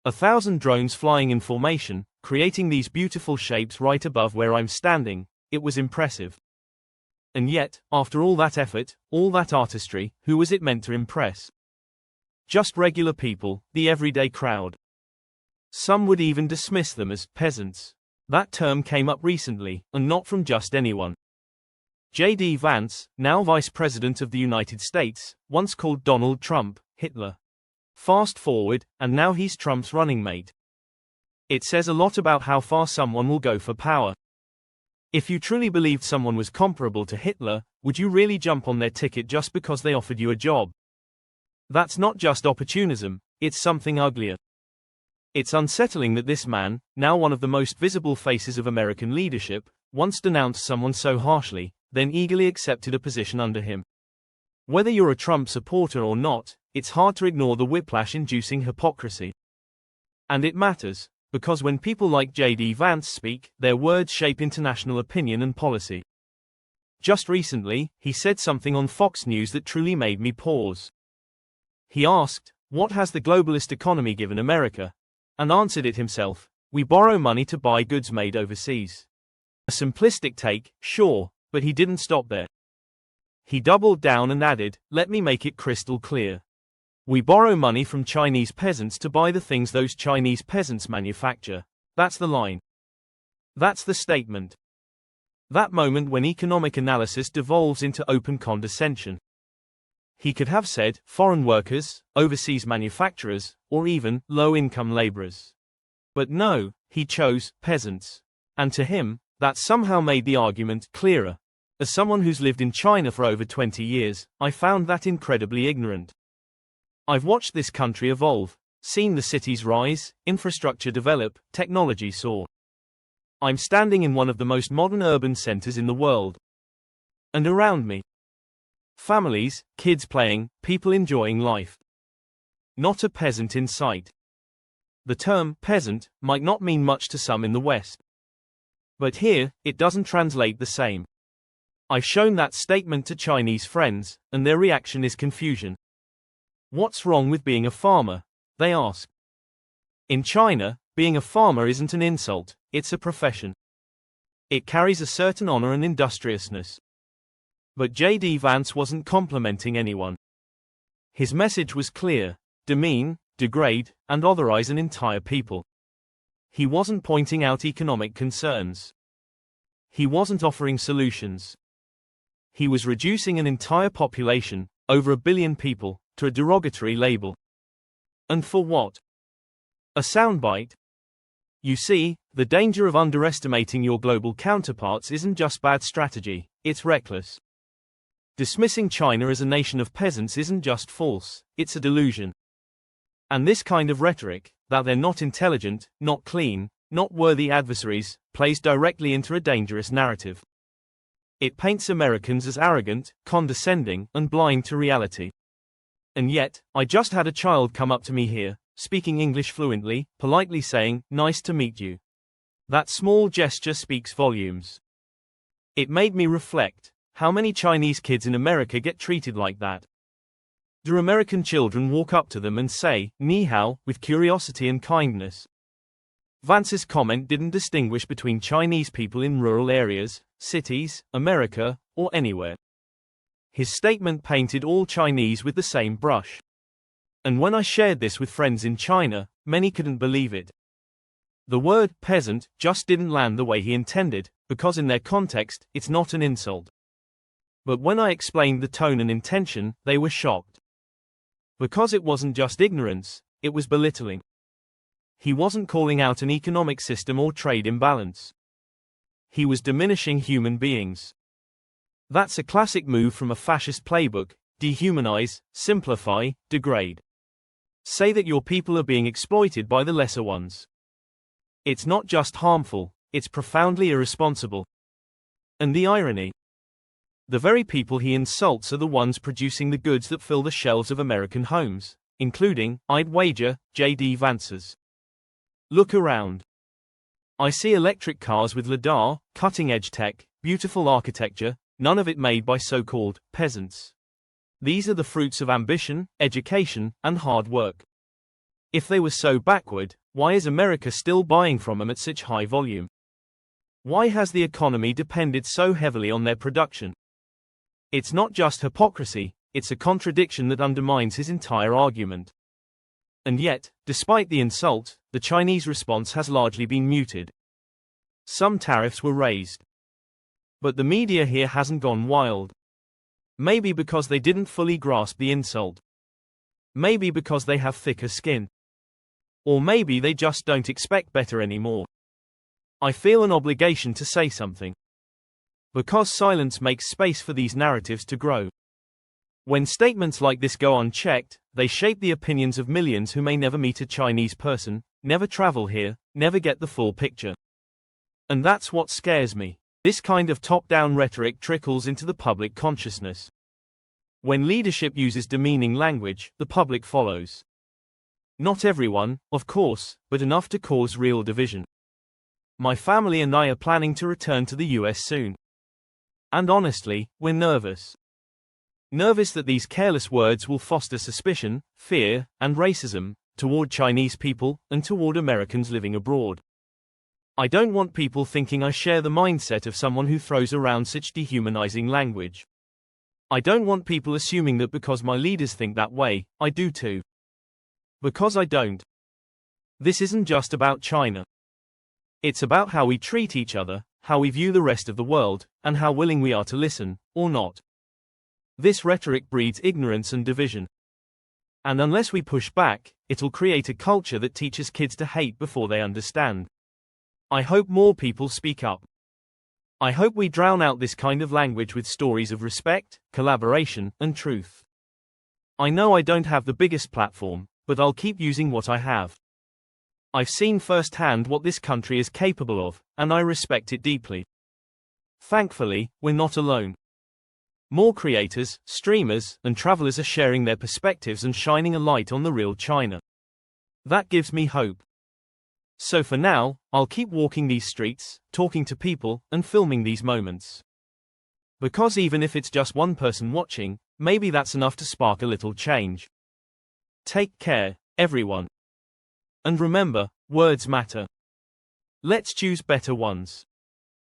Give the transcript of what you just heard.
1,000 drones flying in formation, creating these beautiful shapes right above where I'm standing. It was impressive. And yet, after all that effort, all that artistry, who was it meant to impress? Just regular people, the everyday crowd. Some would even dismiss them as peasants. That term came up recently, and not from just anyone. JD Vance, now Vice President of the United States, once called Donald Trump Hitler. Fast forward, and now he's Trump's running mate. It says a lot about how far someone will go for power. If you truly believed someone was comparable to Hitler, would you really jump on their ticket just because they offered you a job? That's not just opportunism, it's something uglier. It's unsettling that this man, now one of the most visible faces of American leadership, once denounced someone so harshly, then eagerly accepted a position under him. Whether you're a Trump supporter or not, it's hard to ignore the whiplash-inducing hypocrisy. And it matters, because when people like JD Vance speak, their words shape international opinion and policy. Just recently, he said something on Fox News that truly made me pause. He asked, "What has the globalist economy given America?" and answered it himself, "We borrow money to buy goods made overseas." A simplistic take, sure, but he didn't stop there. He doubled down and added, "Let me make it crystal clear. We borrow money from Chinese peasants to buy the things those Chinese peasants manufacture." That's the line. That's the statement. That moment when economic analysis devolves into open condescension. He could have said, foreign workers, overseas manufacturers, or even, low-income laborers. But no, he chose, peasants. And to him, that somehow made the argument clearer. As someone who's lived in China for over 20 years, I found that incredibly ignorant. I've watched this country evolve, seen the cities rise, infrastructure develop, technology soar. I'm standing in one of the most modern urban centers in the world. And around me, families, kids playing, people enjoying life. Not a peasant in sight. The term peasant might not mean much to some in the West. But here, it doesn't translate the same. I've shown that statement to Chinese friends, and their reaction is confusion. What's wrong with being a farmer? They ask. In China, being a farmer isn't an insult, it's a profession. It carries a certain honor and industriousness. But JD Vance wasn't complimenting anyone. His message was clear: demean, degrade, and otherize an entire people. He wasn't pointing out economic concerns. He wasn't offering solutions. He was reducing an entire population, over 1 billion people, to a derogatory label. And for what? A soundbite? You see, the danger of underestimating your global counterparts isn't just bad strategy, it's reckless. Dismissing China as a nation of peasants isn't just false, it's a delusion. And this kind of rhetoric, that they're not intelligent, not clean, not worthy adversaries, plays directly into a dangerous narrative. It paints Americans as arrogant, condescending, and blind to reality. And yet, I just had a child come up to me here, speaking English fluently, politely saying, "Nice to meet you." That small gesture speaks volumes. It made me reflect, how many Chinese kids in America get treated like that? Do American children walk up to them and say, "Ni hao," with curiosity and kindness? Vance's comment didn't distinguish between Chinese people in rural areas, cities, America, or anywhere. His statement painted all Chinese with the same brush. And when I shared this with friends in China, many couldn't believe it. The word peasant just didn't land the way he intended, because in their context, it's not an insult. But when I explained the tone and intention, they were shocked. Because it wasn't just ignorance, it was belittling. He wasn't calling out an economic system or trade imbalance. He was diminishing human beings. That's a classic move from a fascist playbook: dehumanize, simplify, degrade. Say that your people are being exploited by the lesser ones. It's not just harmful, it's profoundly irresponsible. And the irony? The very people he insults are the ones producing the goods that fill the shelves of American homes, including, I'd wager, JD Vance's. Look around. I see electric cars with LiDAR, cutting-edge tech, beautiful architecture, none of it made by so-called peasants. These are the fruits of ambition, education, and hard work. If they were so backward, why is America still buying from them at such high volume? Why has the economy depended so heavily on their production? It's not just hypocrisy, it's a contradiction that undermines his entire argument. And yet, despite the insult, the Chinese response has largely been muted. Some tariffs were raised. But the media here hasn't gone wild. Maybe because they didn't fully grasp the insult. Maybe because they have thicker skin. Or maybe they just don't expect better anymore. I feel an obligation to say something. Because silence makes space for these narratives to grow. When statements like this go unchecked, they shape the opinions of millions who may never meet a Chinese person, never travel here, never get the full picture. And that's what scares me. This kind of top-down rhetoric trickles into the public consciousness. When leadership uses demeaning language, the public follows. Not everyone, of course, but enough to cause real division. My family and I are planning to return to the US soon. And honestly, we're nervous. Nervous that these careless words will foster suspicion, fear, and racism toward Chinese people and toward Americans living abroad. I don't want people thinking I share the mindset of someone who throws around such dehumanizing language. I don't want people assuming that because my leaders think that way, I do too. Because I don't. This isn't just about China. It's about how we treat each other, how we view the rest of the world, and how willing we are to listen, or not. This rhetoric breeds ignorance and division. And unless we push back, it'll create a culture that teaches kids to hate before they understand. I hope more people speak up. I hope we drown out this kind of language with stories of respect, collaboration, and truth. I know I don't have the biggest platform, but I'll keep using what I have. I've seen firsthand what this country is capable of, and I respect it deeply. Thankfully, we're not alone. More creators, streamers, and travelers are sharing their perspectives and shining a light on the real China. That gives me hope. So for now, I'll keep walking these streets, talking to people, and filming these moments. Because even if it's just one person watching, maybe that's enough to spark a little change. Take care, everyone. And remember, words matter. Let's choose better ones.